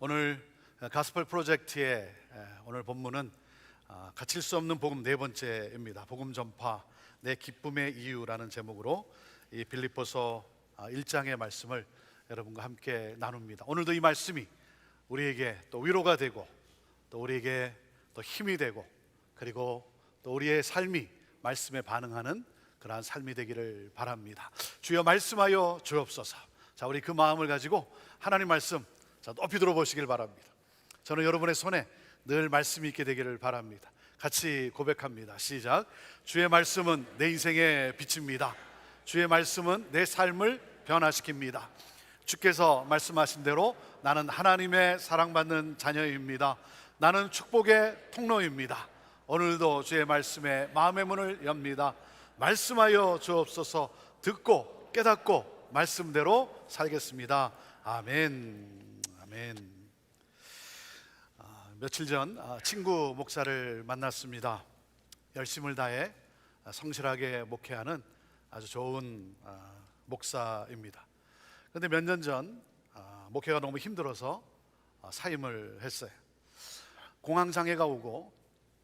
오늘 가스펠 프로젝트의 오늘 본문은 갇힐 수 없는 복음 네 번째입니다. 복음 전파 내 기쁨의 이유라는 제목으로 이 빌립보서 1장의 말씀을 여러분과 함께 나눕니다. 오늘도 이 말씀이 우리에게 또 위로가 되고 또 우리에게 또 힘이 되고 그리고 또 우리의 삶이 말씀에 반응하는 그러한 삶이 되기를 바랍니다. 주여 말씀하여 주옵소서. 자, 우리 그 마음을 가지고 하나님 말씀 높이 들어보시길 바랍니다. 저는 여러분의 손에 늘 말씀이 있게 되기를 바랍니다. 같이 고백합니다. 시작. 주의 말씀은 내 인생의 빛입니다. 주의 말씀은 내 삶을 변화시킵니다. 주께서 말씀하신 대로 나는 하나님의 사랑받는 자녀입니다. 나는 축복의 통로입니다. 오늘도 주의 말씀에 마음의 문을 엽니다. 말씀하여 주옵소서. 듣고 깨닫고 말씀대로 살겠습니다. 아멘. 아멘. 며칠 전 친구 목사를 만났습니다. 열심을 다해 성실하게 목회하는 아주 좋은 목사입니다. 그런데 몇 년 전 목회가 너무 힘들어서 사임을 했어요. 공황장애가 오고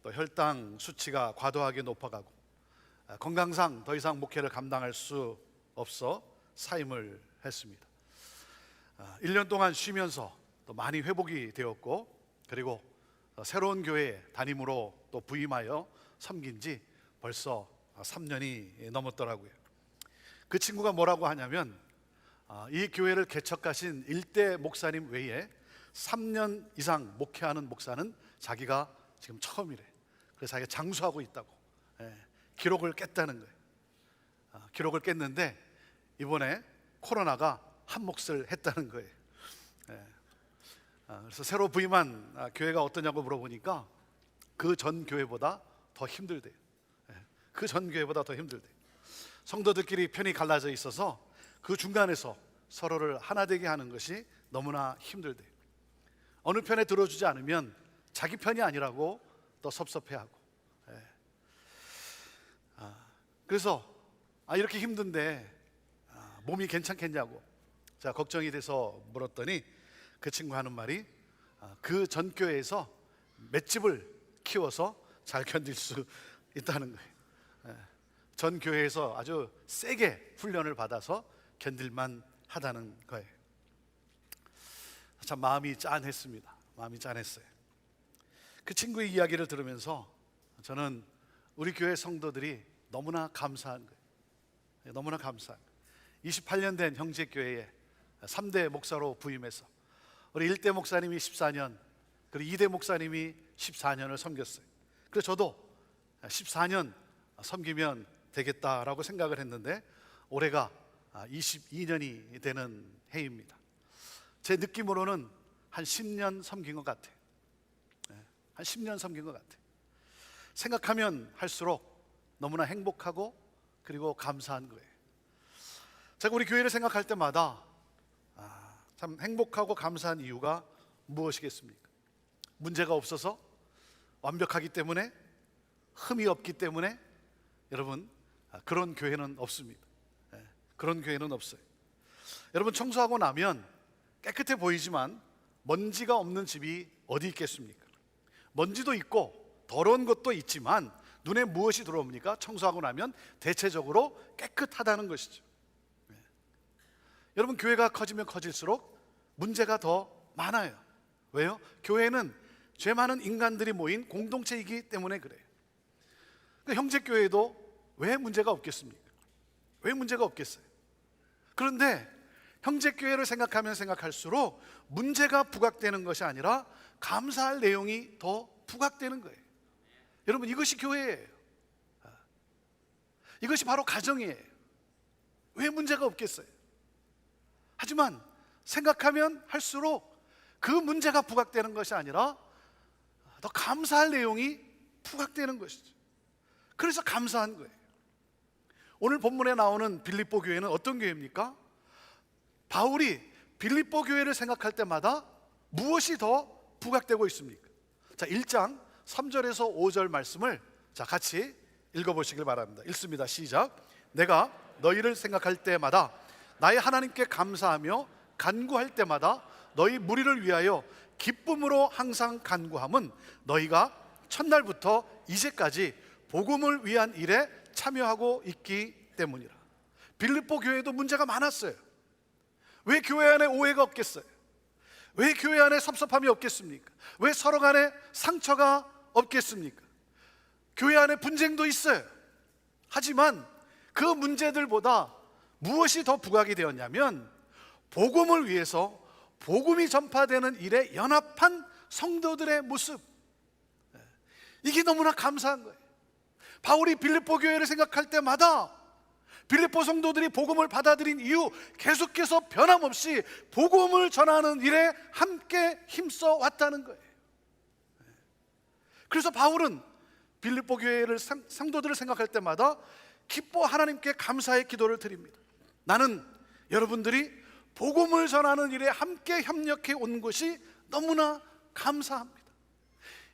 또 혈당 수치가 과도하게 높아가고 건강상 더 이상 목회를 감당할 수 없어 사임을 했습니다. 1년 동안 쉬면서 또 많이 회복이 되었고 그리고 새로운 교회에 담임으로 또 부임하여 섬긴 지 벌써 3년이 넘었더라고요. 그 친구가 뭐라고 하냐면 이 교회를 개척하신 일대 목사님 외에 3년 이상 목회하는 목사는 자기가 지금 처음이래. 그래서 자기가 장수하고 있다고 기록을 깼다는 거예요. 기록을 깼는데 이번에 코로나가 한 몫을 했다는 거예요. 그래서 새로 부임한 교회가 어떠냐고 물어보니까 그 전 교회보다 더 힘들대요. 그 전 교회보다 더 힘들대요. 성도들끼리 편이 갈라져 있어서 그 중간에서 서로를 하나 되게 하는 것이 너무나 힘들대요. 어느 편에 들어주지 않으면 자기 편이 아니라고 또 섭섭해하고. 그래서 이렇게 힘든데 몸이 괜찮겠냐고 제가 걱정이 돼서 물었더니 그 친구 하는 말이 그 전 교회에서 맷집을 키워서 잘 견딜 수 있다는 거예요. 전 교회에서 아주 세게 훈련을 받아서 견딜만 하다는 거예요. 참 마음이 짠했습니다. 마음이 짠했어요. 그 친구의 이야기를 들으면서 저는 우리 교회 성도들이 너무나 감사한 거예요. 너무나 감사한 거예요. 28년 된 형제교회에 3대 목사로 부임해서 우리 1대 목사님이 14년 그리고 2대 목사님이 14년을 섬겼어요. 그래서 저도 14년 섬기면 되겠다라고 생각을 했는데 올해가 22년이 되는 해입니다. 제 느낌으로는 한 10년 섬긴 것 같아요. 한 10년 섬긴 것 같아요. 생각하면 할수록 너무나 행복하고 그리고 감사한 거예요. 제가 우리 교회를 생각할 때마다 참 행복하고 감사한 이유가 무엇이겠습니까? 문제가 없어서? 완벽하기 때문에? 흠이 없기 때문에? 여러분, 그런 교회는 없습니다. 그런 교회는 없어요. 여러분, 청소하고 나면 깨끗해 보이지만 먼지가 없는 집이 어디 있겠습니까? 먼지도 있고 더러운 것도 있지만 눈에 무엇이 들어옵니까? 청소하고 나면 대체적으로 깨끗하다는 것이죠. 여러분, 교회가 커지면 커질수록 문제가 더 많아요. 왜요? 교회는 죄 많은 인간들이 모인 공동체이기 때문에 그래요. 형제교회도 왜 문제가 없겠습니까? 왜 문제가 없겠어요? 그런데 형제교회를 생각하면 생각할수록 문제가 부각되는 것이 아니라 감사할 내용이 더 부각되는 거예요. 여러분, 이것이 교회예요. 이것이 바로 가정이에요. 왜 문제가 없겠어요? 하지만 생각하면 할수록 그 문제가 부각되는 것이 아니라 더 감사할 내용이 부각되는 것이죠. 그래서 감사한 거예요. 오늘 본문에 나오는 빌립보 교회는 어떤 교회입니까? 바울이 빌립보 교회를 생각할 때마다 무엇이 더 부각되고 있습니까? 자, 1장 3절에서 5절 말씀을 같이 읽어보시길 바랍니다. 읽습니다. 시작. 내가 너희를 생각할 때마다 나의 하나님께 감사하며 간구할 때마다 너희 무리를 위하여 기쁨으로 항상 간구함은 너희가 첫날부터 이제까지 복음을 위한 일에 참여하고 있기 때문이라. 빌립보 교회도 문제가 많았어요. 왜 교회 안에 오해가 없겠어요? 왜 교회 안에 섭섭함이 없겠습니까? 왜 서로 간에 상처가 없겠습니까? 교회 안에 분쟁도 있어요. 하지만 그 문제들보다 무엇이 더 부각이 되었냐면 복음을 위해서 복음이 전파되는 일에 연합한 성도들의 모습, 이게 너무나 감사한 거예요. 바울이 빌립보 교회를 생각할 때마다 빌립보 성도들이 복음을 받아들인 이후 계속해서 변함없이 복음을 전하는 일에 함께 힘써 왔다는 거예요. 그래서 바울은 빌립보 교회를 성도들을 생각할 때마다 기뻐 하나님께 감사의 기도를 드립니다. 나는 여러분들이 복음을 전하는 일에 함께 협력해 온 것이 너무나 감사합니다.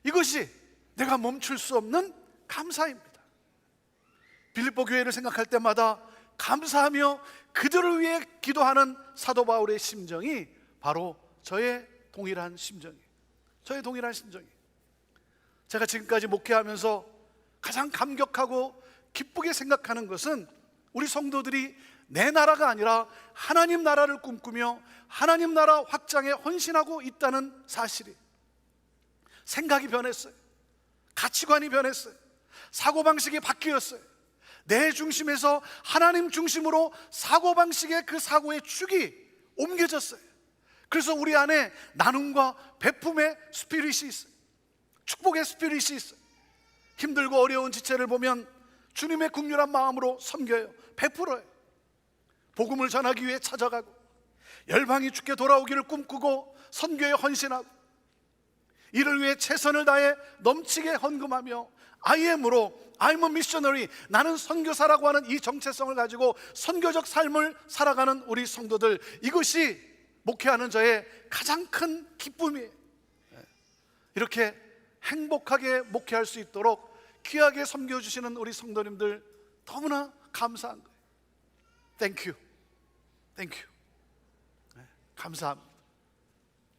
이것이 내가 멈출 수 없는 감사입니다. 빌립보 교회를 생각할 때마다 감사하며 그들을 위해 기도하는 사도 바울의 심정이 바로 저의 동일한 심정이에요. 저의 동일한 심정이에요. 제가 지금까지 목회하면서 가장 감격하고 기쁘게 생각하는 것은 우리 성도들이 내 나라가 아니라 하나님 나라를 꿈꾸며 하나님 나라 확장에 헌신하고 있다는 사실이. 생각이 변했어요. 가치관이 변했어요. 사고방식이 바뀌었어요. 내 중심에서 하나님 중심으로 사고방식의 그 사고의 축이 옮겨졌어요. 그래서 우리 안에 나눔과 베품의 스피릿이 있어요. 축복의 스피릿이 있어요. 힘들고 어려운 지체를 보면 주님의 긍휼한 마음으로 섬겨요. 베풀어요. 복음을 전하기 위해 찾아가고 열방이 주께 돌아오기를 꿈꾸고 선교에 헌신하고 이를 위해 최선을 다해 넘치게 헌금하며 I'm a missionary, 나는 선교사라고 하는 이 정체성을 가지고 선교적 삶을 살아가는 우리 성도들, 이것이 목회하는 저의 가장 큰 기쁨이에요. 이렇게 행복하게 목회할 수 있도록 귀하게 섬겨주시는 우리 성도님들 너무나 감사한 거예요. Thank you. Thank you. 감사합니다.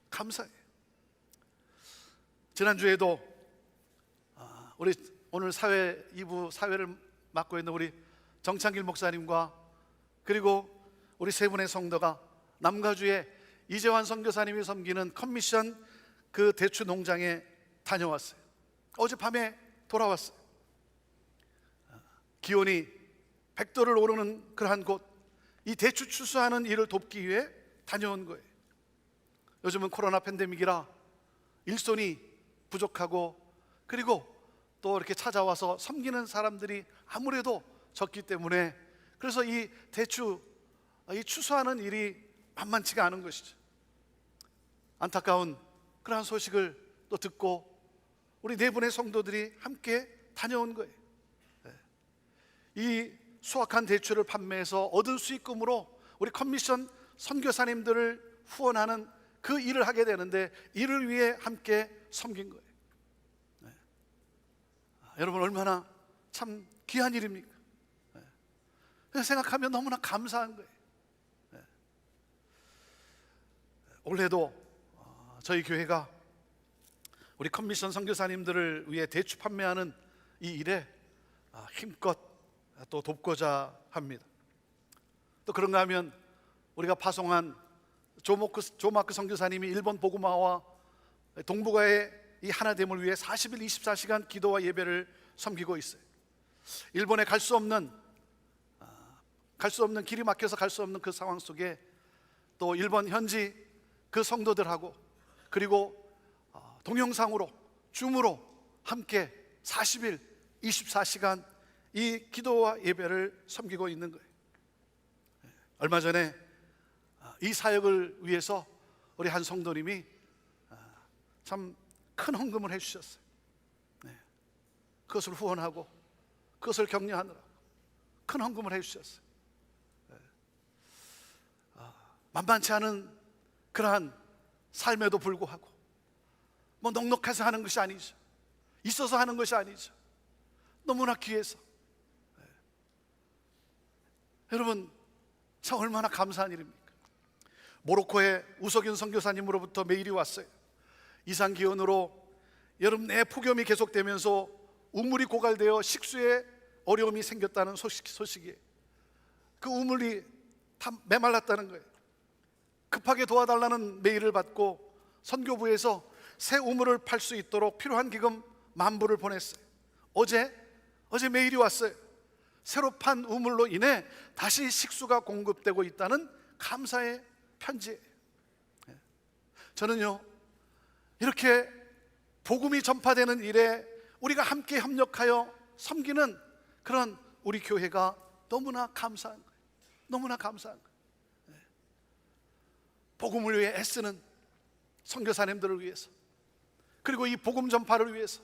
감사해요. 지난주에도 우리 오늘 사회 2부 사회를 맡고 있는 우리 정창길 목사님과 그리고 우리 세 분의 성도가 남가주에 이재환 선교사님이 섬기는 커미션 그 대추 농장에 다녀왔어요. 어젯밤에 돌아왔어요. 기온이 100도를 오르는 그러한 곳, 이 대추 추수하는 일을 돕기 위해 다녀온 거예요. 요즘은 코로나 팬데믹이라 일손이 부족하고 그리고 또 이렇게 찾아와서 섬기는 사람들이 아무래도 적기 때문에 그래서 이 대추, 이 추수하는 일이 만만치가 않은 것이죠. 안타까운 그러한 소식을 또 듣고 우리 네 분의 성도들이 함께 다녀온 거예요. 이 수확한 대추를 판매해서 얻은 수익금으로 우리 커미션 선교사님들을 후원하는 그 일을 하게 되는데 이를 위해 함께 섬긴 거예요. 여러분 얼마나 참 귀한 일입니까? 생각하면 너무나 감사한 거예요. 올해도 저희 교회가 우리 커미션 선교사님들을 위해 대추 판매하는 이 일에 힘껏 또 돕고자 합니다. 또 그런가 하면 우리가 파송한 조마크 선교사님이 일본 보구마와 동북아의 이 하나됨을 위해 40일 24시간 기도와 예배를 섬기고 있어요. 일본에 갈 수 없는 길이 막혀서 갈 수 없는 그 상황 속에 또 일본 현지 그 성도들하고 그리고 동영상으로 줌으로 함께 40일 24시간 이 기도와 예배를 섬기고 있는 거예요. 얼마 전에 이 사역을 위해서 우리 한 성도님이 참 큰 헌금을 해주셨어요. 그것을 후원하고 그것을 격려하느라 큰 헌금을 해주셨어요. 만만치 않은 그러한 삶에도 불구하고 뭐 넉넉해서 하는 것이 아니죠. 있어서 하는 것이 아니죠. 너무나 귀해서. 여러분 참 얼마나 감사한 일입니까? 모로코의 우석윤 선교사님으로부터 메일이 왔어요. 이상 기온으로 여름 내 폭염이 계속되면서 우물이 고갈되어 식수에 어려움이 생겼다는 소식이, 그 우물이 다 메말랐다는 거예요. 급하게 도와달라는 메일을 받고 선교부에서 새 우물을 팔 수 있도록 필요한 기금 10,000불을 보냈어요. 어제 메일이 왔어요. 새로 판 우물로 인해 다시 식수가 공급되고 있다는 감사의 편지예요. 저는요, 이렇게 복음이 전파되는 일에 우리가 함께 협력하여 섬기는 그런 우리 교회가 너무나 감사한 거예요. 너무나 감사한 거예요. 복음을 위해 애쓰는 선교사님들을 위해서, 그리고 이 복음 전파를 위해서,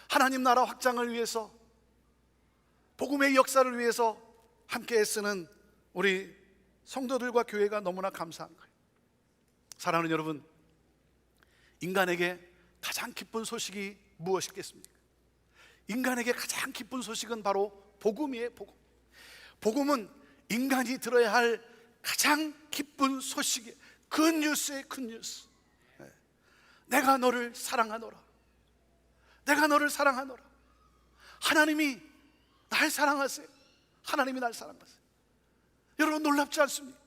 하나님 나라 확장을 위해서, 복음의 역사를 위해서 함께 애쓰는 우리 성도들과 교회가 너무나 감사한 거예요. 사랑하는 여러분, 인간에게 가장 기쁜 소식이 무엇이겠습니까? 인간에게 가장 기쁜 소식은 바로 복음이에요. 복음은 인간이 들어야 할 가장 기쁜 소식이에요. 굿뉴스예요. 굿뉴스. 내가 너를 사랑하노라. 내가 너를 사랑하노라. 하나님이 날 사랑하세요. 하나님이 날 사랑하세요. 여러분, 놀랍지 않습니까?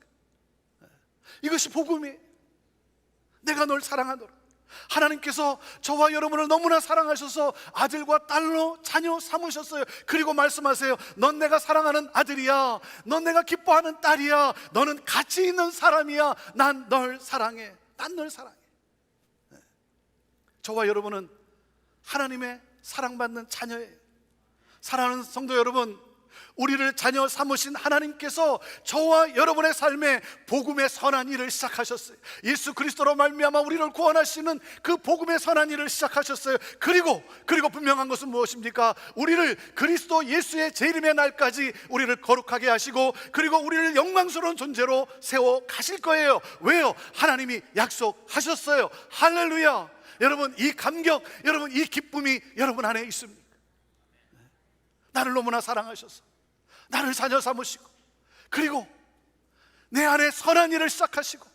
이것이 복음이에요. 내가 널 사랑하노라. 하나님께서 저와 여러분을 너무나 사랑하셔서 아들과 딸로 자녀 삼으셨어요. 그리고 말씀하세요. 넌 내가 사랑하는 아들이야. 넌 내가 기뻐하는 딸이야. 너는 가치 있는 사람이야. 난 널 사랑해. 난 널 사랑해. 저와 여러분은 하나님의 사랑받는 자녀예요. 사랑하는 성도 여러분, 우리를 자녀 삼으신 하나님께서 저와 여러분의 삶에 복음의 선한 일을 시작하셨어요. 예수 그리스도로 말미암아 우리를 구원하시는 그 복음의 선한 일을 시작하셨어요. 그리고 분명한 것은 무엇입니까? 우리를 그리스도 예수의 재림의 날까지 우리를 거룩하게 하시고, 그리고 우리를 영광스러운 존재로 세워 가실 거예요. 왜요? 하나님이 약속하셨어요. 할렐루야. 여러분, 이 감격, 여러분, 이 기쁨이 여러분 안에 있습니까? 나를 너무나 사랑하셔서 나를 자녀 삼으시고, 그리고 내 안에 선한 일을 시작하시고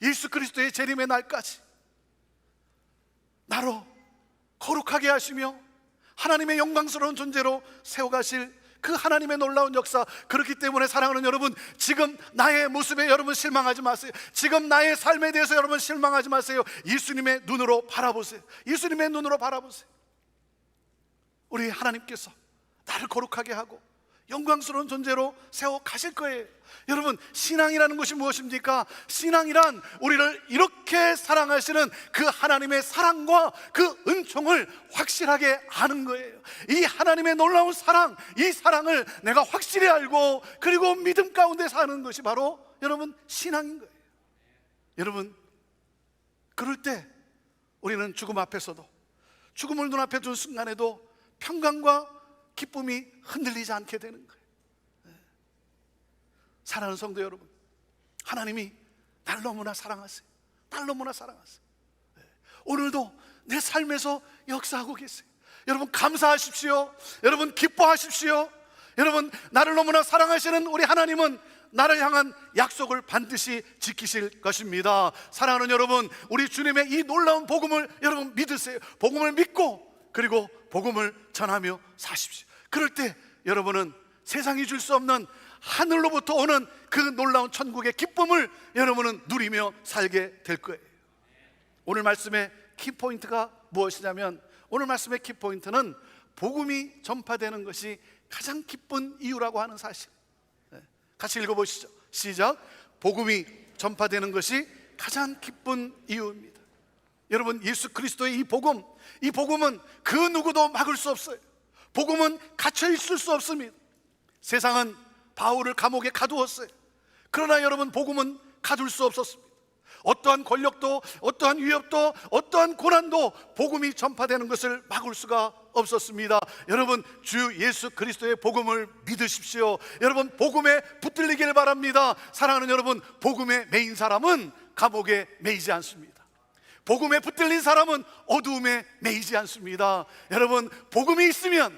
예수 그리스도의 재림의 날까지 나로 거룩하게 하시며 하나님의 영광스러운 존재로 세워가실 그 하나님의 놀라운 역사. 그렇기 때문에 사랑하는 여러분, 지금 나의 모습에 여러분 실망하지 마세요. 지금 나의 삶에 대해서 여러분 실망하지 마세요. 예수님의 눈으로 바라보세요. 예수님의 눈으로 바라보세요. 우리 하나님께서 나를 거룩하게 하고 영광스러운 존재로 세워 가실 거예요. 여러분, 신앙이라는 것이 무엇입니까? 신앙이란 우리를 이렇게 사랑하시는 그 하나님의 사랑과 그 은총을 확실하게 아는 거예요. 이 하나님의 놀라운 사랑, 이 사랑을 내가 확실히 알고 그리고 믿음 가운데 사는 것이 바로 여러분 신앙인 거예요. 여러분, 그럴 때 우리는 죽음 앞에서도, 죽음을 눈앞에 둔 순간에도 평강과 기쁨이 흔들리지 않게 되는 거예요. 사랑하는 성도 여러분, 하나님이 날 너무나 사랑하세요. 날 너무나 사랑하세요. 오늘도 내 삶에서 역사하고 계세요. 여러분, 감사하십시오. 여러분, 기뻐하십시오. 여러분, 나를 너무나 사랑하시는 우리 하나님은 나를 향한 약속을 반드시 지키실 것입니다. 사랑하는 여러분, 우리 주님의 이 놀라운 복음을 여러분 믿으세요. 복음을 믿고 그리고 복음을 전하며 사십시오. 그럴 때 여러분은 세상이 줄 수 없는 하늘로부터 오는 그 놀라운 천국의 기쁨을 여러분은 누리며 살게 될 거예요. 오늘 말씀의 키포인트가 무엇이냐면, 오늘 말씀의 키포인트는 복음이 전파되는 것이 가장 기쁜 이유라고 하는 사실. 같이 읽어보시죠. 시작. 복음이 전파되는 것이 가장 기쁜 이유입니다. 여러분, 예수 그리스도의 이 복음은 그 누구도 막을 수 없어요. 복음은 갇혀 있을 수 없습니다. 세상은 바울을 감옥에 가두었어요. 그러나 여러분, 복음은 가둘 수 없었습니다. 어떠한 권력도, 어떠한 위협도, 어떠한 고난도 복음이 전파되는 것을 막을 수가 없었습니다. 여러분, 주 예수 그리스도의 복음을 믿으십시오. 여러분, 복음에 붙들리길 바랍니다. 사랑하는 여러분, 복음에 매인 사람은 감옥에 매이지 않습니다. 복음에 붙들린 사람은 어두움에 매이지 않습니다. 여러분, 복음이 있으면,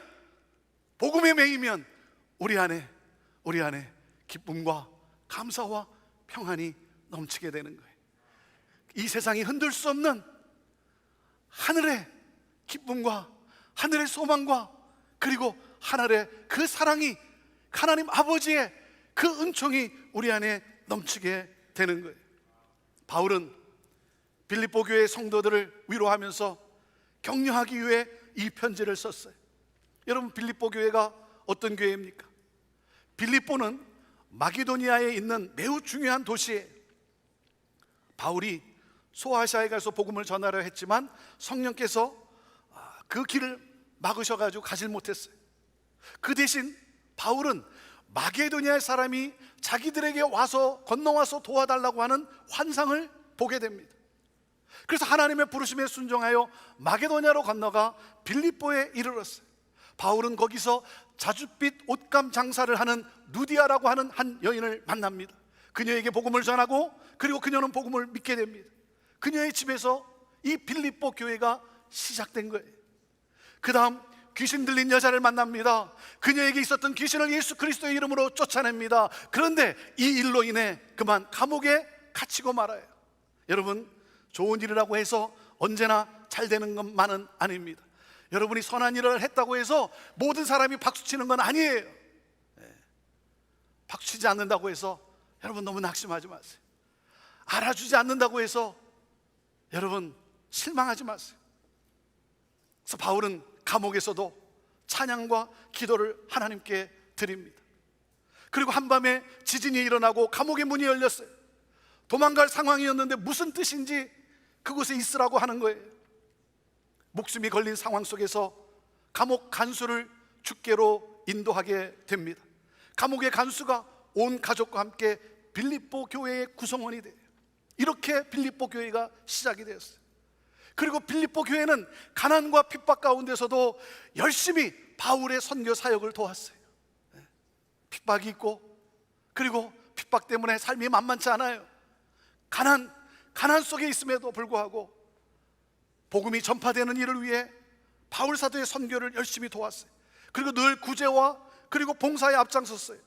복음에 매이면 우리 안에 기쁨과 감사와 평안이 넘치게 되는 거예요. 이 세상이 흔들 수 없는 하늘의 기쁨과 하늘의 소망과 그리고 하늘의 그 사랑이, 하나님 아버지의 그 은총이 우리 안에 넘치게 되는 거예요. 바울은 빌립보 교회 성도들을 위로하면서 격려하기 위해 이 편지를 썼어요. 여러분, 빌립보 교회가 어떤 교회입니까? 빌립보는 마게도니아에 있는 매우 중요한 도시예요. 바울이 소아시아에 가서 복음을 전하려 했지만 성령께서 그 길을 막으셔가지고 가질 못했어요. 그 대신 바울은 마게도니아의 사람이 자기들에게 와서 건너와서 도와달라고 하는 환상을 보게 됩니다. 그래서 하나님의 부르심에 순종하여 마게도니아로 건너가 빌립보에 이르렀어요. 바울은 거기서 자줏빛 옷감 장사를 하는 누디아라고 하는 한 여인을 만납니다. 그녀에게 복음을 전하고 그리고 그녀는 복음을 믿게 됩니다. 그녀의 집에서 이 빌립보 교회가 시작된 거예요. 그 다음 귀신 들린 여자를 만납니다. 그녀에게 있었던 귀신을 예수 그리스도의 이름으로 쫓아냅니다. 그런데 이 일로 인해 그만 감옥에 갇히고 말아요. 여러분, 좋은 일이라고 해서 언제나 잘 되는 것만은 아닙니다. 여러분이 선한 일을 했다고 해서 모든 사람이 박수치는 건 아니에요. 박수치지 않는다고 해서 여러분 너무 낙심하지 마세요. 알아주지 않는다고 해서 여러분 실망하지 마세요. 그래서 바울은 감옥에서도 찬양과 기도를 하나님께 드립니다. 그리고 한밤에 지진이 일어나고 감옥의 문이 열렸어요. 도망갈 상황이었는데 무슨 뜻인지 그곳에 있으라고 하는 거예요. 목숨이 걸린 상황 속에서 감옥 간수를 주께로 인도하게 됩니다. 감옥의 간수가 온 가족과 함께 빌립보 교회의 구성원이 돼요. 이렇게 빌립보 교회가 시작이 되었어요. 그리고 빌립보 교회는 가난과 핍박 가운데서도 열심히 바울의 선교 사역을 도왔어요. 핍박이 있고 그리고 핍박 때문에 삶이 만만치 않아요. 가난 속에 있음에도 불구하고 복음이 전파되는 일을 위해 바울 사도의 선교를 열심히 도왔어요. 그리고 늘 구제와 그리고 봉사에 앞장섰어요.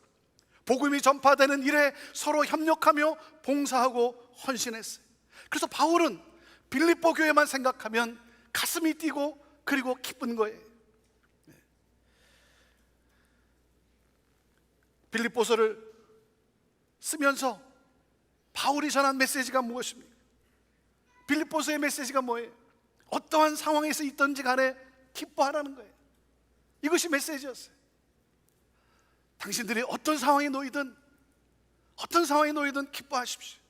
복음이 전파되는 일에 서로 협력하며 봉사하고 헌신했어요. 그래서 바울은 빌립보 교회만 생각하면 가슴이 뛰고 그리고 기쁜 거예요. 빌립보서를 쓰면서 바울이 전한 메시지가 무엇입니까? 빌립보서의 메시지가 뭐예요? 어떠한 상황에서 있든지 간에 기뻐하라는 거예요. 이것이 메시지였어요. 당신들이 어떤 상황에 놓이든 기뻐하십시오.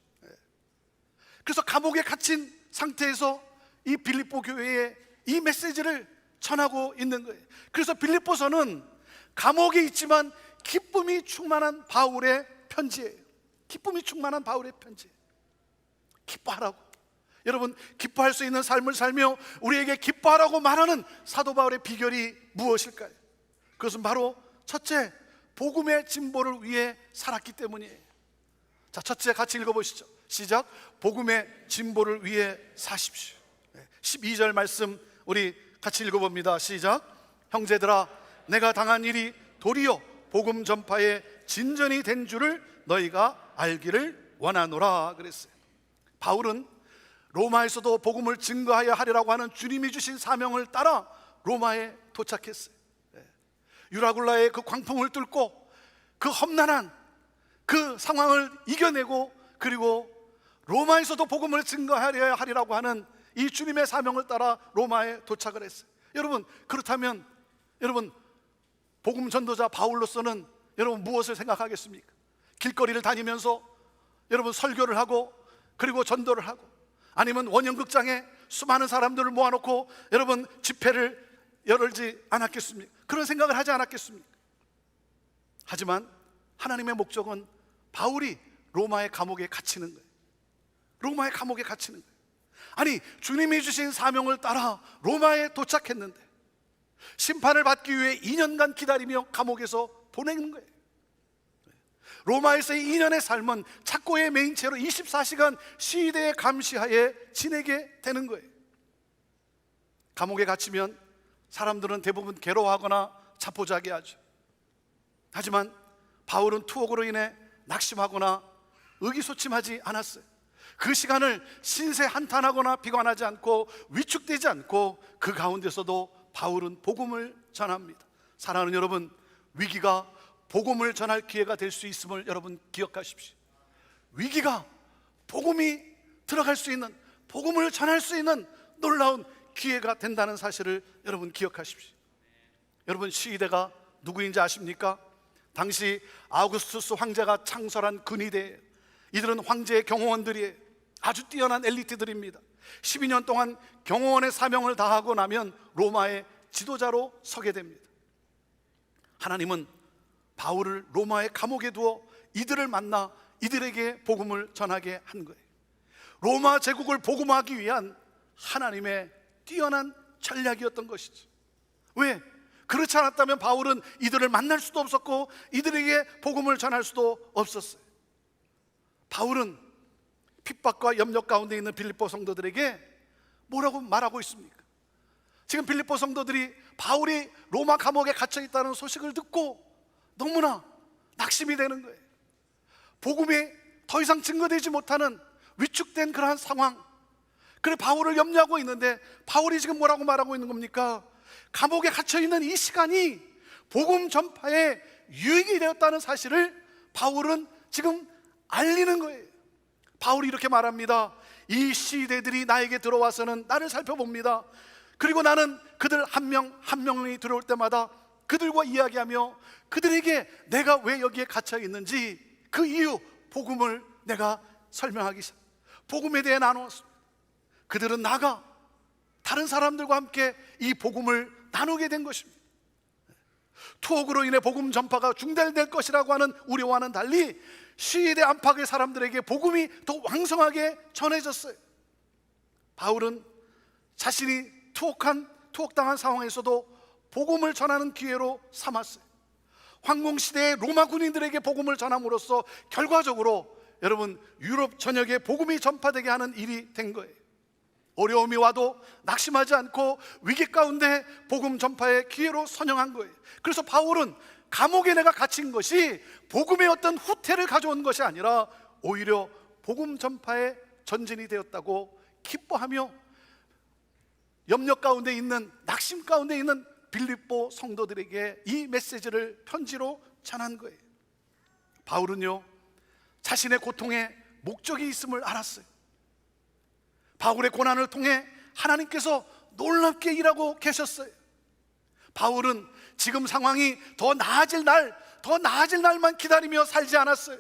그래서 감옥에 갇힌 상태에서 이 빌립보 교회에 이 메시지를 전하고 있는 거예요. 그래서 빌립보서는 감옥에 있지만 기쁨이 충만한 바울의 편지예요. 기쁨이 충만한 바울의 편지. 기뻐하라고. 여러분, 기뻐할 수 있는 삶을 살며 우리에게 기뻐하라고 말하는 사도 바울의 비결이 무엇일까요? 그것은 바로 첫째, 복음의 진보를 위해 살았기 때문이에요. 자, 첫째 같이 읽어보시죠. 시작. 복음의 진보를 위해 사십시오. 12절 말씀 우리 같이 읽어봅니다. 시작. 형제들아, 내가 당한 일이 도리어 복음 전파의 진전이 된 줄을 너희가 알기를 원하노라 그랬어요. 바울은 로마에서도 복음을 증거하여 하리라고 하는 주님이 주신 사명을 따라 로마에 도착했어요. 유라굴라의 그 광풍을 뚫고 그 험난한 그 상황을 이겨내고 그리고 로마에서도 복음을 증거하려 하리라고 하는 이 주님의 사명을 따라 로마에 도착을 했어요. 여러분, 그렇다면 여러분 복음 전도자 바울로서는 여러분 무엇을 생각하겠습니까? 길거리를 다니면서 여러분 설교를 하고 그리고 전도를 하고 아니면 원형극장에 수많은 사람들을 모아놓고 여러분 집회를 열지 않았겠습니까? 그런 생각을 하지 않았겠습니까? 하지만 하나님의 목적은 바울이 로마의 감옥에 갇히는 거예요. 로마의 감옥에 갇히는 거예요. 아니, 주님이 주신 사명을 따라 로마에 도착했는데 심판을 받기 위해 2년간 기다리며 감옥에서 보내는 거예요. 로마에서의 2년의 삶은 착고의 메인 채로 24시간 시대의 감시하에 지내게 되는 거예요. 감옥에 갇히면 사람들은 대부분 괴로워하거나 자포자기하죠. 하지만 바울은 투옥으로 인해 낙심하거나 의기소침하지 않았어요. 그 시간을 신세 한탄하거나 비관하지 않고 위축되지 않고 그 가운데서도 바울은 복음을 전합니다. 사랑하는 여러분, 위기가 복음을 전할 기회가 될 수 있음을 여러분 기억하십시오. 위기가 복음이 들어갈 수 있는, 복음을 전할 수 있는 놀라운 기회가 된다는 사실을 여러분 기억하십시오. 여러분, 시위대가 누구인지 아십니까? 당시 아우구스투스 황제가 창설한 근위대, 이들은 황제의 경호원들이에요. 아주 뛰어난 엘리트들입니다. 12년 동안 경호원의 사명을 다하고 나면 로마의 지도자로 서게 됩니다. 하나님은 바울을 로마의 감옥에 두어 이들을 만나 이들에게 복음을 전하게 한 거예요. 로마 제국을 복음화하기 위한 하나님의 뛰어난 전략이었던 것이죠. 왜? 그렇지 않았다면 바울은 이들을 만날 수도 없었고 이들에게 복음을 전할 수도 없었어요. 바울은 핍박과 염려 가운데 있는 빌립보 성도들에게 뭐라고 말하고 있습니까? 지금 빌립보 성도들이 바울이 로마 감옥에 갇혀 있다는 소식을 듣고 너무나 낙심이 되는 거예요. 복음이 더 이상 증거되지 못하는 위축된 그러한 상황. 그래 바울을 염려하고 있는데 바울이 지금 뭐라고 말하고 있는 겁니까? 감옥에 갇혀 있는 이 시간이 복음 전파에 유익이 되었다는 사실을 바울은 지금 알리는 거예요. 바울이 이렇게 말합니다. 이 시대들이 나에게 들어와서는 나를 살펴봅니다. 그리고 나는 그들 한 명 한 명이 들어올 때마다 그들과 이야기하며 그들에게 내가 왜 여기에 갇혀 있는지 그 이유, 복음을 내가 설명하기 시작. 복음에 대해 나누었습니다. 그들은 나가 다른 사람들과 함께 이 복음을 나누게 된 것입니다. 투옥으로 인해 복음 전파가 중단될 것이라고 하는 우려와는 달리 시위대 안팎의 사람들에게 복음이 더 왕성하게 전해졌어요. 바울은 자신이 투옥당한 상황에서도 복음을 전하는 기회로 삼았어요. 황공시대의 로마 군인들에게 복음을 전함으로써 결과적으로 여러분 유럽 전역에 복음이 전파되게 하는 일이 된 거예요. 어려움이 와도 낙심하지 않고 위기 가운데 복음 전파의 기회로 선영한 거예요. 그래서 바울은 감옥에 내가 갇힌 것이 복음의 어떤 후퇴를 가져온 것이 아니라 오히려 복음 전파의 전진이 되었다고 기뻐하며 염려 가운데 있는, 낙심 가운데 있는 빌립보 성도들에게 이 메시지를 편지로 전한 거예요. 바울은요 자신의 고통에 목적이 있음을 알았어요. 바울의 고난을 통해 하나님께서 놀랍게 일하고 계셨어요. 바울은 지금 상황이 더 나아질 날만 기다리며 살지 않았어요.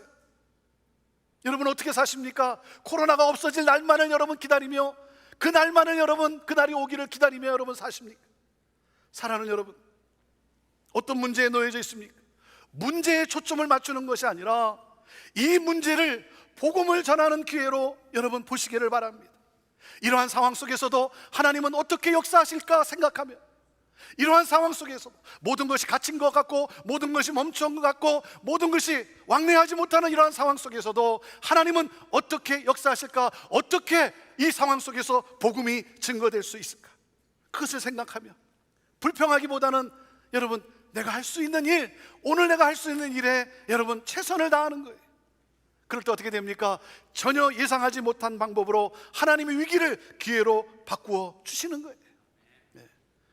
여러분 어떻게 사십니까? 코로나가 없어질 날만을 여러분 기다리며 그 날만을 여러분, 그날이 오기를 기다리며 여러분 사십니까? 사랑하는 여러분, 어떤 문제에 놓여져 있습니까? 문제에 초점을 맞추는 것이 아니라 이 문제를 복음을 전하는 기회로 여러분 보시기를 바랍니다. 이러한 상황 속에서도 하나님은 어떻게 역사하실까 생각하며, 이러한 상황 속에서 모든 것이 갇힌 것 같고 모든 것이 멈춘 것 같고 모든 것이 왕래하지 못하는 이러한 상황 속에서도 하나님은 어떻게 역사하실까, 어떻게 이 상황 속에서 복음이 증거될 수 있을까, 그것을 생각하며 불평하기보다는 여러분 내가 할 수 있는 일, 오늘 내가 할 수 있는 일에 여러분 최선을 다하는 거예요. 그럴 때 어떻게 됩니까? 전혀 예상하지 못한 방법으로 하나님의 위기를 기회로 바꾸어 주시는 거예요.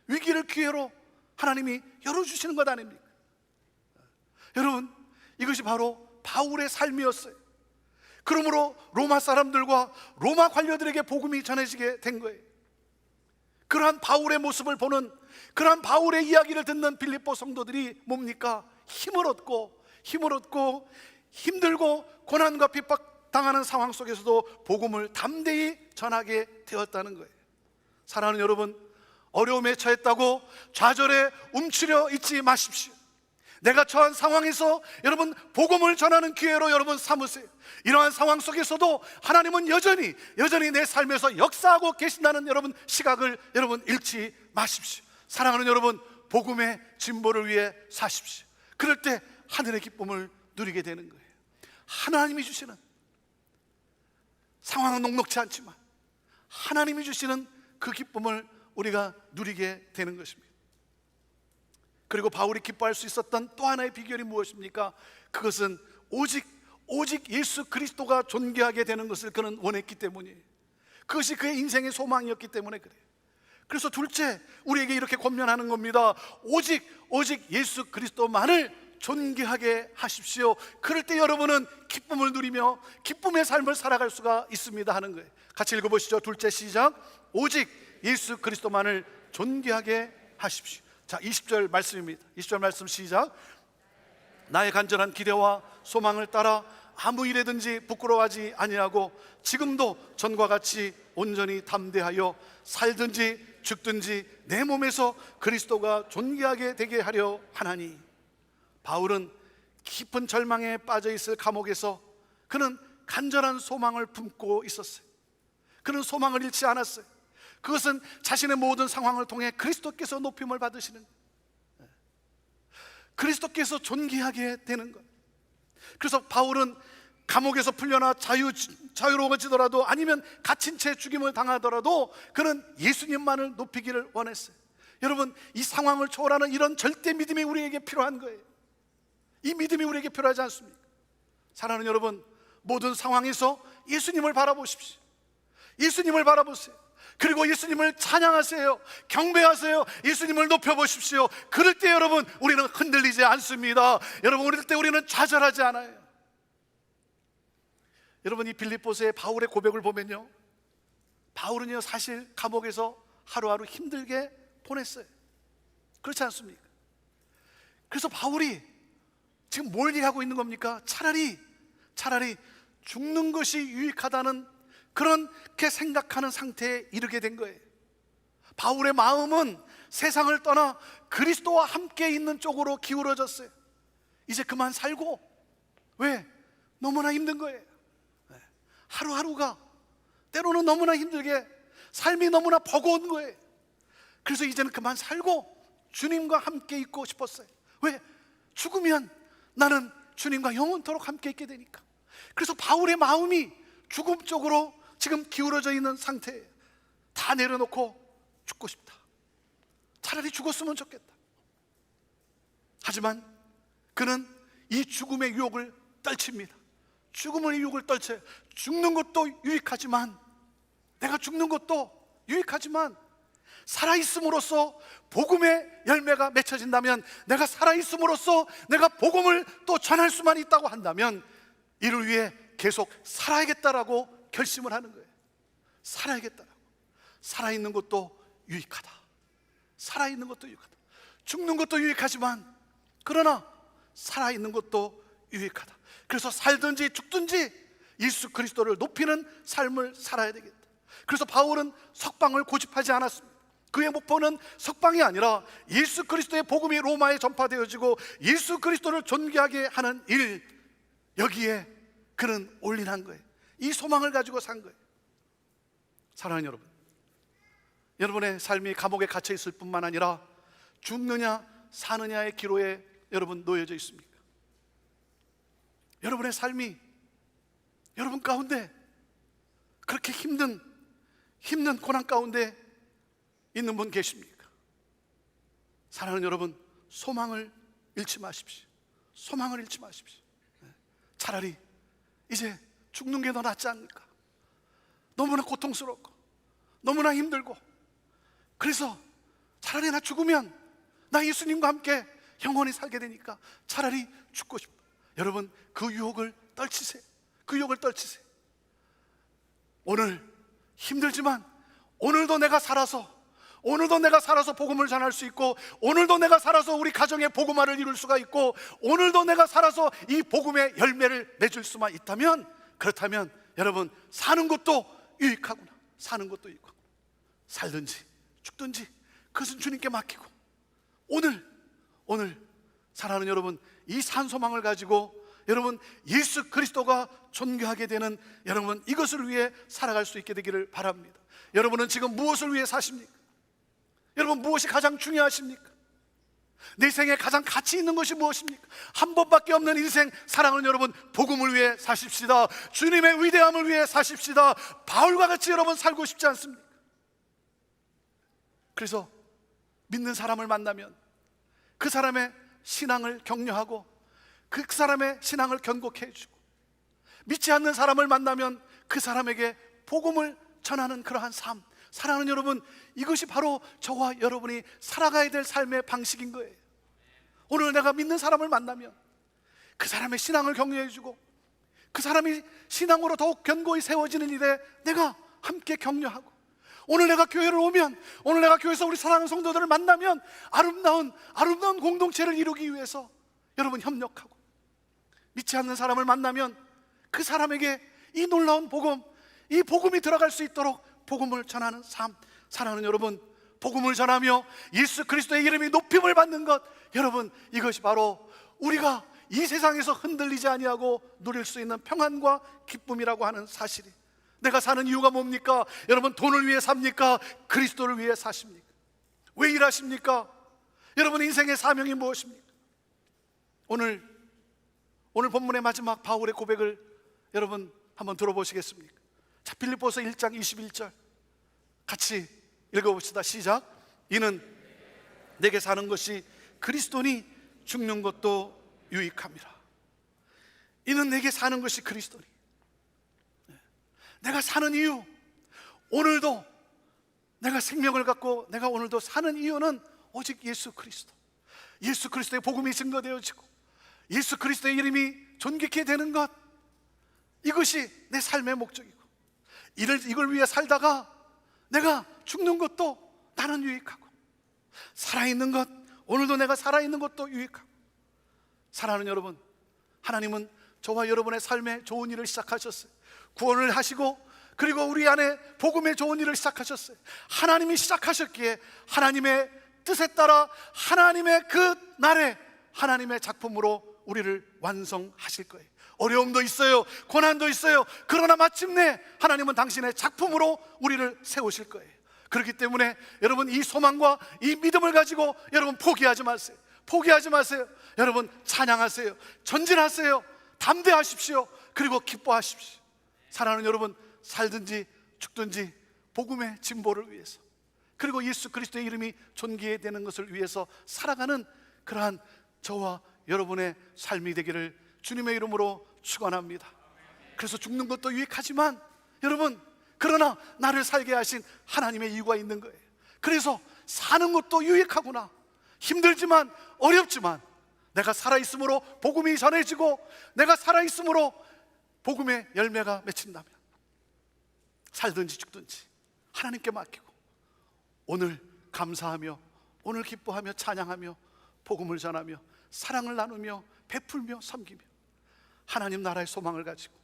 위기를 기회로 하나님이 열어주시는 것 아닙니까? 여러분 이것이 바로 바울의 삶이었어요. 그러므로 로마 사람들과 로마 관료들에게 복음이 전해지게 된 거예요. 그러한 바울의 모습을 보는, 그러한 바울의 이야기를 듣는 빌립보 성도들이 뭡니까? 힘을 얻고 힘들고 고난과 핍박당하는 상황 속에서도 복음을 담대히 전하게 되었다는 거예요. 사랑하는 여러분, 어려움에 처했다고 좌절에 움츠려 있지 마십시오. 내가 처한 상황에서 여러분 복음을 전하는 기회로 여러분 삼으세요. 이러한 상황 속에서도 하나님은 여전히 내 삶에서 역사하고 계신다는 여러분 시각을 여러분 잃지 마십시오. 사랑하는 여러분, 복음의 진보를 위해 사십시오. 그럴 때 하늘의 기쁨을 누리게 되는 거예요. 하나님이 주시는, 상황은 녹록지 않지만 하나님이 주시는 그 기쁨을 우리가 누리게 되는 것입니다. 그리고 바울이 기뻐할 수 있었던 또 하나의 비결이 무엇입니까? 그것은 오직 오직 예수 그리스도가 존귀하게 되는 것을 그는 원했기 때문이에요. 그것이 그의 인생의 소망이었기 때문에 그래요. 그래서 둘째, 우리에게 이렇게 권면하는 겁니다. 오직 예수 그리스도만을 존귀하게 하십시오. 그럴 때 여러분은 기쁨을 누리며 기쁨의 삶을 살아갈 수가 있습니다 하는 거예요. 같이 읽어보시죠. 둘째, 시작. 오직 예수 그리스도만을 존귀하게 하십시오. 자, 20절 말씀입니다. 20절 말씀 시작. 나의 간절한 기대와 소망을 따라 아무 일에든지 부끄러워하지 아니하고 지금도 전과 같이 온전히 담대하여 살든지 죽든지 내 몸에서 그리스도가 존귀하게 되게 하려 하나니. 바울은 깊은 절망에 빠져 있을 감옥에서 그는 간절한 소망을 품고 있었어요. 그는 소망을 잃지 않았어요. 그것은 자신의 모든 상황을 통해 그리스도께서 높임을 받으시는 거예요. 그리스도께서 존귀하게 되는 것. 그래서 바울은 감옥에서 풀려나 자유로워지더라도 아니면 갇힌 채 죽임을 당하더라도 그는 예수님만을 높이기를 원했어요. 여러분, 이 상황을 초월하는 이런 절대 믿음이 우리에게 필요한 거예요. 이 믿음이 우리에게 필요하지 않습니까? 사랑하는 여러분, 모든 상황에서 예수님을 바라보십시오. 예수님을 바라보세요. 그리고 예수님을 찬양하세요. 경배하세요. 예수님을 높여보십시오. 그럴 때 여러분, 우리는 흔들리지 않습니다. 여러분, 그럴 때 우리는 좌절하지 않아요. 여러분, 이 빌립보서의 바울의 고백을 보면요, 바울은요 사실 감옥에서 하루하루 힘들게 보냈어요. 그렇지 않습니까? 그래서 바울이 지금 뭘 얘기하고 있는 겁니까? 차라리 죽는 것이 유익하다는 그렇게 생각하는 상태에 이르게 된 거예요. 바울의 마음은 세상을 떠나 그리스도와 함께 있는 쪽으로 기울어졌어요. 이제 그만 살고. 왜? 너무나 힘든 거예요. 하루하루가 때로는 너무나 힘들게, 삶이 너무나 버거운 거예요. 그래서 이제는 그만 살고 주님과 함께 있고 싶었어요. 왜? 죽으면 나는 주님과 영원토록 함께 있게 되니까. 그래서 바울의 마음이 죽음 쪽으로 지금 기울어져 있는 상태예요. 다 내려놓고 죽고 싶다. 차라리 죽었으면 좋겠다. 하지만 그는 이 죽음의 유혹을 떨칩니다. 죽음의 유혹을 떨쳐요. 죽는 것도 유익하지만, 내가 죽는 것도 유익하지만 살아있음으로써 복음의 열매가 맺혀진다면, 내가 살아있음으로써 내가 복음을 또 전할 수만 있다고 한다면 이를 위해 계속 살아야겠다라고 결심을 하는 거예요. 살아야겠다라고. 살아있는 것도 유익하다. 살아있는 것도 유익하다. 죽는 것도 유익하지만 그러나 살아있는 것도 유익하다. 그래서 살든지 죽든지 예수 그리스도를 높이는 삶을 살아야 되겠다. 그래서 바울은 석방을 고집하지 않았습니다. 그의 목표는 석방이 아니라 예수 그리스도의 복음이 로마에 전파되어지고 예수 그리스도를 존귀하게 하는 일, 여기에 그는 올인한 거예요. 이 소망을 가지고 산 거예요. 사랑하는 여러분, 여러분의 삶이 감옥에 갇혀 있을 뿐만 아니라 죽느냐 사느냐의 기로에 여러분 놓여져 있습니까? 여러분의 삶이 여러분 가운데 그렇게 힘든 고난 가운데 있는 분 계십니까? 사랑하는 여러분, 소망을 잃지 마십시오. 소망을 잃지 마십시오. 차라리 이제 죽는 게 더 낫지 않을까? 너무나 고통스럽고 너무나 힘들고, 그래서 차라리 나 죽으면 나 예수님과 함께 영원히 살게 되니까 차라리 죽고 싶어. 여러분, 그 유혹을 떨치세요. 그 유혹을 떨치세요. 오늘 힘들지만 오늘도 내가 살아서 복음을 전할 수 있고, 오늘도 내가 살아서 우리 가정의 복음화를 이룰 수가 있고, 오늘도 내가 살아서 이 복음의 열매를 맺을 수만 있다면, 그렇다면 여러분, 사는 것도 유익하구나. 사는 것도 유익하구나. 살든지 죽든지 그것은 주님께 맡기고, 오늘 사랑하는 여러분, 이 산소망을 가지고 여러분 예수 그리스도가 존귀하게 되는 여러분, 이것을 위해 살아갈 수 있게 되기를 바랍니다. 여러분은 지금 무엇을 위해 사십니까? 여러분, 무엇이 가장 중요하십니까? 내 생에 가장 가치 있는 것이 무엇입니까? 한 번밖에 없는 인생, 사랑하는 여러분, 복음을 위해 사십시다. 주님의 위대함을 위해 사십시다. 바울과 같이 여러분 살고 싶지 않습니까? 그래서 믿는 사람을 만나면 그 사람의 신앙을 격려하고 그 사람의 신앙을 견고케 해주고, 믿지 않는 사람을 만나면 그 사람에게 복음을 전하는 그러한 삶. 사랑하는 여러분, 이것이 바로 저와 여러분이 살아가야 될 삶의 방식인 거예요. 오늘 내가 믿는 사람을 만나면 그 사람의 신앙을 격려해주고, 그 사람이 신앙으로 더욱 견고히 세워지는 일에 내가 함께 격려하고, 오늘 내가 교회를 오면, 오늘 내가 교회에서 우리 사랑하는 성도들을 만나면 아름다운 공동체를 이루기 위해서 여러분 협력하고, 믿지 않는 사람을 만나면 그 사람에게 이 놀라운 복음, 이 복음이 들어갈 수 있도록 복음을 전하는 삶. 사랑하는 여러분, 복음을 전하며 예수 그리스도의 이름이 높임을 받는 것, 여러분, 이것이 바로 우리가 이 세상에서 흔들리지 아니하고 누릴 수 있는 평안과 기쁨이라고 하는 사실이. 내가 사는 이유가 뭡니까? 여러분, 돈을 위해 삽니까? 그리스도를 위해 사십니까? 왜 일하십니까? 여러분, 인생의 사명이 무엇입니까? 오늘 본문의 마지막 바울의 고백을 여러분 한번 들어보시겠습니까? 자, 빌립보서 1장 21절 같이 읽어봅시다. 시작. 이는 내게 사는 것이 그리스도니 죽는 것도 유익함이라. 이는 내게 사는 것이 그리스도니. 내가 사는 이유, 오늘도 내가 생명을 갖고 내가 오늘도 사는 이유는 오직 예수 그리스도. 예수 그리스도의 복음이 증거되어지고 예수 그리스도의 이름이 존귀케 되는 것, 이것이 내 삶의 목적이고, 이걸 위해 살다가 내가 죽는 것도 나는 유익하고, 살아있는 것, 오늘도 내가 살아있는 것도 유익하고. 사랑하는 여러분, 하나님은 저와 여러분의 삶에 좋은 일을 시작하셨어요. 구원을 하시고, 그리고 우리 안에 복음의 좋은 일을 시작하셨어요. 하나님이 시작하셨기에 하나님의 뜻에 따라 하나님의 그 날에 하나님의 작품으로 우리를 완성하실 거예요. 어려움도 있어요, 고난도 있어요. 그러나 마침내 하나님은 당신의 작품으로 우리를 세우실 거예요. 그렇기 때문에 여러분, 이 소망과 이 믿음을 가지고 여러분 포기하지 마세요. 포기하지 마세요. 여러분, 찬양하세요. 전진하세요. 담대하십시오. 그리고 기뻐하십시오. 사랑하는 여러분, 살든지 죽든지 복음의 진보를 위해서, 그리고 예수 그리스도의 이름이 존귀되는 것을 위해서 살아가는 그러한 저와 여러분의 삶이 되기를 주님의 이름으로 축원합니다. 그래서 죽는 것도 유익하지만 여러분, 그러나 나를 살게 하신 하나님의 이유가 있는 거예요. 그래서 사는 것도 유익하구나. 힘들지만 어렵지만 내가 살아있으므로 복음이 전해지고, 내가 살아있으므로 복음의 열매가 맺힌다면 살든지 죽든지 하나님께 맡기고 오늘 감사하며, 오늘 기뻐하며, 찬양하며, 복음을 전하며, 사랑을 나누며, 베풀며, 섬기며 하나님 나라의 소망을 가지고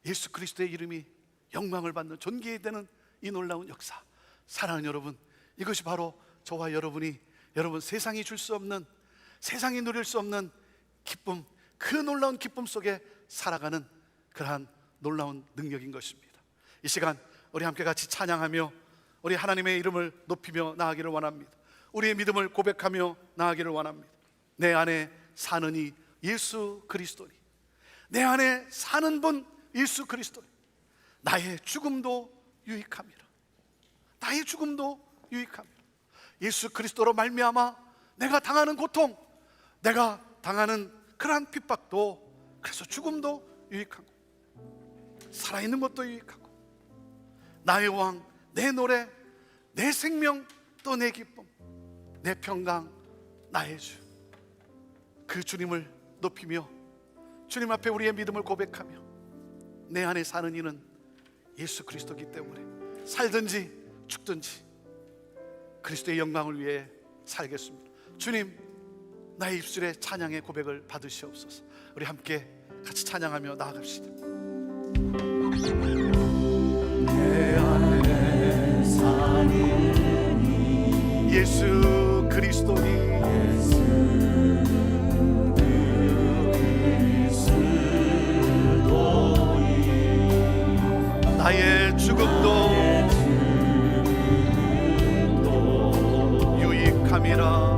예수 그리스도의 이름이 영광을 받는 존귀해야 되는 이 놀라운 역사. 사랑하는 여러분, 이것이 바로 저와 여러분이, 여러분 세상이 줄 수 없는, 세상이 누릴 수 없는 기쁨, 그 놀라운 기쁨 속에 살아가는 그러한 놀라운 능력인 것입니다. 이 시간 우리 함께 같이 찬양하며 우리 하나님의 이름을 높이며 나아가기를 원합니다. 우리의 믿음을 고백하며 나아가기를 원합니다. 내 안에 사는 이 예수 그리스도니, 내 안에 사는 분 예수 그리스도니, 나의 죽음도 유익함이라. 나의 죽음도 유익함이라. 예수 그리스도로 말미암아 내가 당하는 고통, 내가 당하는 그러한 핍박도, 그래서 죽음도 유익하고 살아있는 것도 유익하고, 나의 왕, 내 노래, 내 생명, 또 내 기쁨, 내 평강, 나의 주, 그 주님을 높이며 주님 앞에 우리의 믿음을 고백하며 내 안에 사는 이는 예수 그리스도이기 때문에 살든지 죽든지 그리스도의 영광을 위해 살겠습니다. 주님, 나의 입술에 찬양의 고백을 받으시옵소서. 우리 함께 같이 찬양하며 나아갑시다. 내 안에 사는 예수 그리스도니, 나의 죽음도 유익함이라.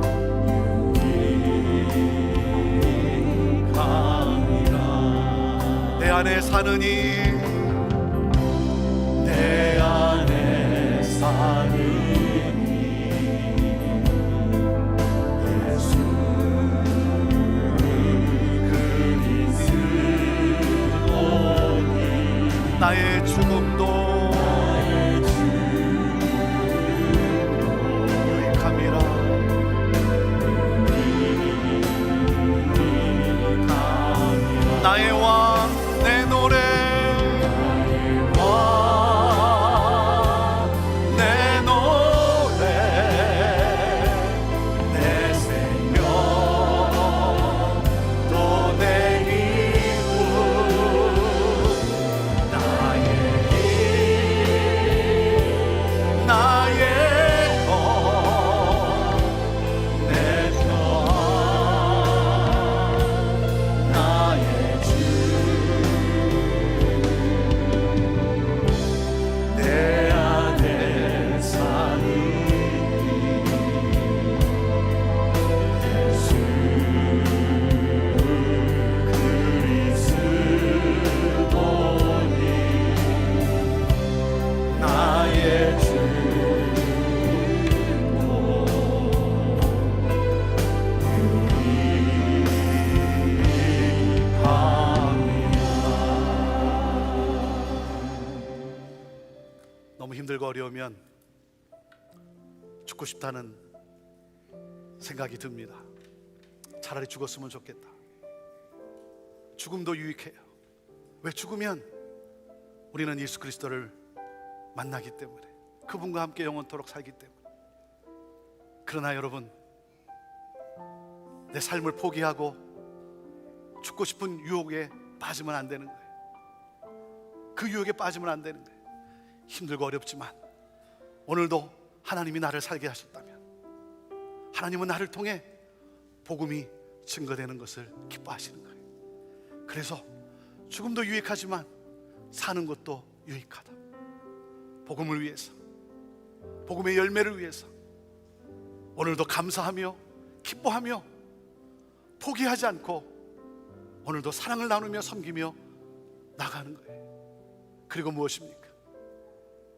내 안에 사느니, 내 안에 사느니 예수 그리스도 나의 죽음도 유익함이라. 나의 왕 내 노래, 내 노래, 내 생명 또 내 기쁨, 나의 길, 나의 것, 내 평안, 나의 주, 내 안에 사는 예수 그리스도니 나의 주고 너무 힘들고 어려우면 죽고 싶다는 생각이 듭니다. 차라리 죽었으면 좋겠다. 죽음도 유익해요. 왜? 죽으면 우리는 예수 그리스도를 만나기 때문에, 그분과 함께 영원토록 살기 때문에. 그러나 여러분, 내 삶을 포기하고 죽고 싶은 유혹에 빠지면 안 되는 거예요. 그 유혹에 빠지면 안 되는 거예요. 힘들고 어렵지만 오늘도 하나님이 나를 살게 하셨다면, 하나님은 나를 통해 복음이 증거되는 것을 기뻐하시는 거예요. 그래서 죽음도 유익하지만 사는 것도 유익하다. 복음을 위해서, 복음의 열매를 위해서 오늘도 감사하며 기뻐하며 포기하지 않고 오늘도 사랑을 나누며 섬기며 나가는 거예요. 그리고 무엇입니까?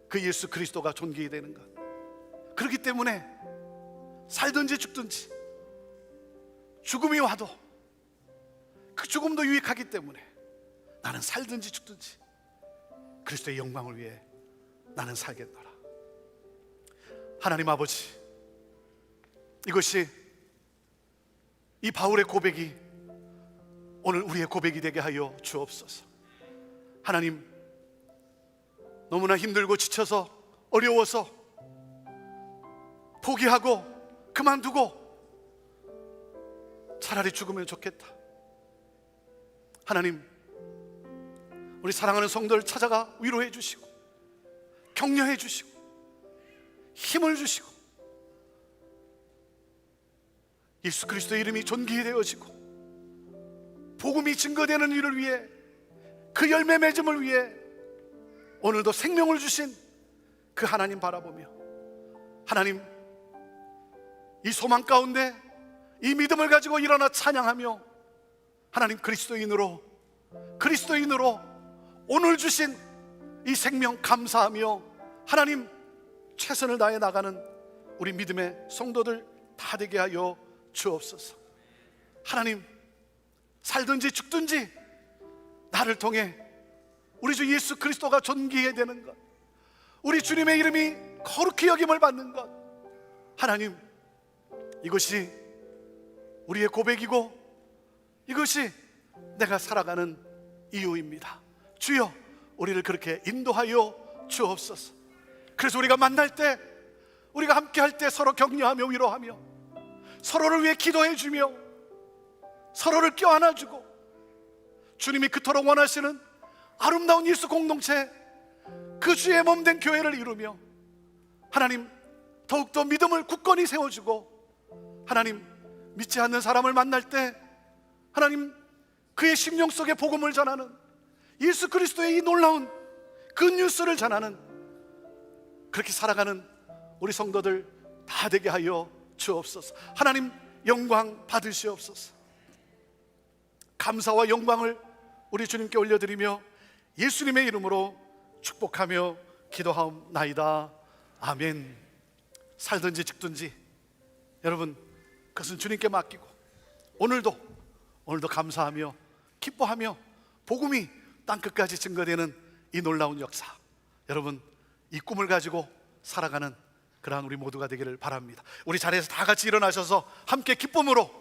그 예수 그리스도가 존귀히 되는 것. 그렇기 때문에 살든지 죽든지 죽음이 와도 그 죽음도 유익하기 때문에 나는 살든지 죽든지 그리스도의 영광을 위해 나는 살겠노라. 하나님 아버지, 이것이, 이 바울의 고백이 오늘 우리의 고백이 되게 하여 주옵소서. 하나님, 너무나 힘들고 지쳐서 어려워서 포기하고 그만두고 차라리 죽으면 좋겠다. 하나님, 우리 사랑하는 성도를 찾아가 위로해 주시고 격려해 주시고 힘을 주시고 예수 그리스도의 이름이 존귀히 되어지고 복음이 증거되는 일을 위해, 그 열매 맺음을 위해 오늘도 생명을 주신 그 하나님 바라보며, 하나님, 이 소망 가운데 이 믿음을 가지고 일어나 찬양하며, 하나님, 그리스도인으로 오늘 주신 이 생명 감사하며 하나님 최선을 다해 나가는 우리 믿음의 성도들 다 되게 하여 주옵소서. 하나님, 살든지 죽든지 나를 통해 우리 주 예수 그리스도가 존귀해야 되는 것, 우리 주님의 이름이 거룩히 여김을 받는 것, 하나님, 이것이 우리의 고백이고 이것이 내가 살아가는 이유입니다. 주여, 우리를 그렇게 인도하여 주옵소서. 그래서 우리가 만날 때, 우리가 함께 할 때 서로 격려하며 위로하며 서로를 위해 기도해 주며 서로를 껴안아 주고, 주님이 그토록 원하시는 아름다운 예수 공동체, 그 주의 몸된 교회를 이루며 하나님, 더욱더 믿음을 굳건히 세워주고, 하나님, 믿지 않는 사람을 만날 때 하나님, 그의 심령 속에 복음을 전하는, 예수 그리스도의 이 놀라운 그 뉴스를 전하는, 그렇게 살아가는 우리 성도들 다 되게 하여 주옵소서. 하나님, 영광 받으시옵소서. 감사와 영광을 우리 주님께 올려드리며 예수님의 이름으로 축복하며 기도하옵나이다. 아멘. 살든지 죽든지 여러분, 그것은 주님께 맡기고 오늘도 감사하며 기뻐하며 복음이 땅끝까지 증거되는 이 놀라운 역사, 여러분 이 꿈을 가지고 살아가는 그러한 우리 모두가 되기를 바랍니다. 우리 자리에서 다 같이 일어나셔서 함께 기쁨으로